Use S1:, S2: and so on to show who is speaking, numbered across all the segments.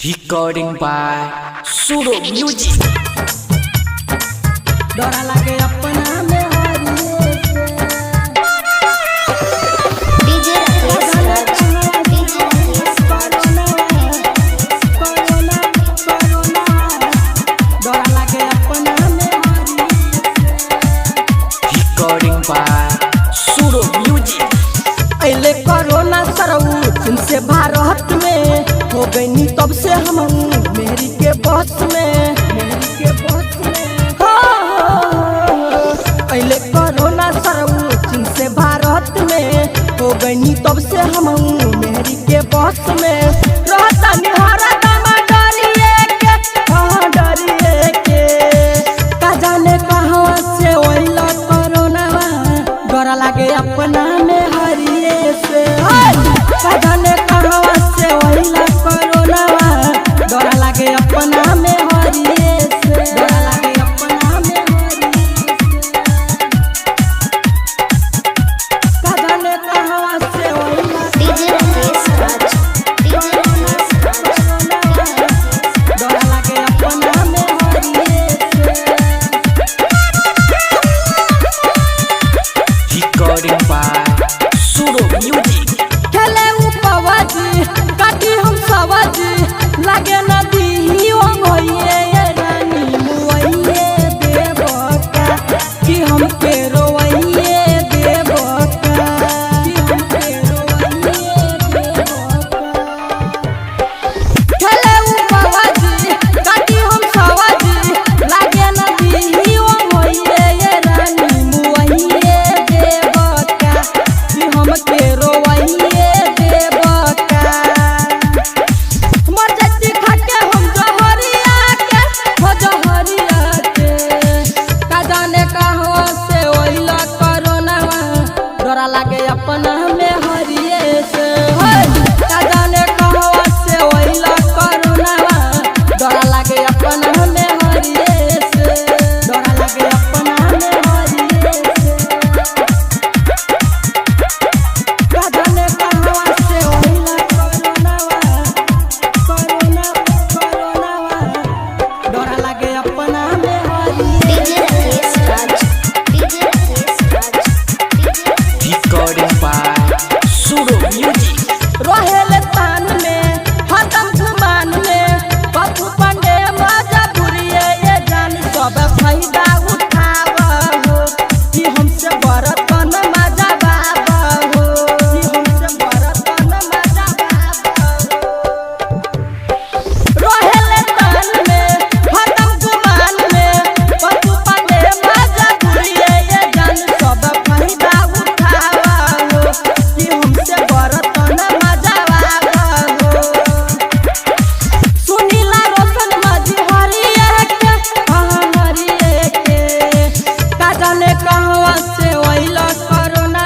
S1: Recording by Suro Music.
S2: डरा लागे अपना में
S3: डीजे
S2: डरा लागे अपना में
S1: Recording by Suro Music.
S2: अले कोरोना सरऊ तुमसे भारत में हो गई तब से हम मेरी के बस में अले कोरोना सरऊ तुमसे भारत में हो गई तब से हम मेरी के बस में रहता निहारा दामा डरिए के का जाने कहाँ से ओइला कोरोना डरा लागे अपना में हरिए से का जाने कहाँ से ओइला कोरोना डरा लागे अपना में हरिए से डरा लागे अपना में का जाने कहाँ से ओइला
S3: डीजे
S2: डरा लागे अपना में हरिए से
S1: Recording by Suro Music.
S2: खेले उपवाजी काटी हम सवाजी लागे नदी हियो होइए ये रानी मुइए देवका कि हम के रोइए देवका कि हम के रोइए देवका खेले उपवाजी काटी हम सवाजी लागे नदी हियो होइए ये रानी मुइए देवका कि हम के रोइए देवका मर जाती खाके हम जहरिया के हो जहरिया के का जाने कहाँ से ओइला कोरोना डरा लागे अपना में हरिए से का जाने कहाँ से ओइला कोरोना डरा लागे अपना में हरिए से डरा लागे अपना में हरिए से का जाने कहाँ से ओइला कोरोना डरा लागे अपना में हरिए
S1: Recording by Suro Music.
S2: रहेले तान में हतम घुमान में पप्पू पंडे मजा बुरिए ये जान सब फायदा उठावा हो कि हमसे बरतन मजा बाबा हो कि हमसे बरतन मजा बाबा हो रहेले तान में हतम घुमान में पप्पू पंडे मजा बुरिए ये जान सब फायदा उठावा हो कि हमसे बरतन मजा बाबा हो सुनीला रोशन मजी हरिए के हरिए के का जाने कहाँ से ओइला कोरोना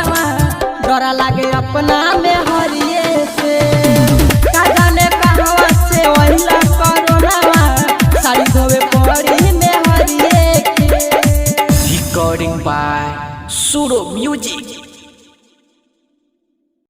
S2: डरा लागे अपना में हरिए से का जाने कहाँ से ओइला कोरोना साड़ी धोवे पड़ी में हरिए के
S1: Recording by Suro Music.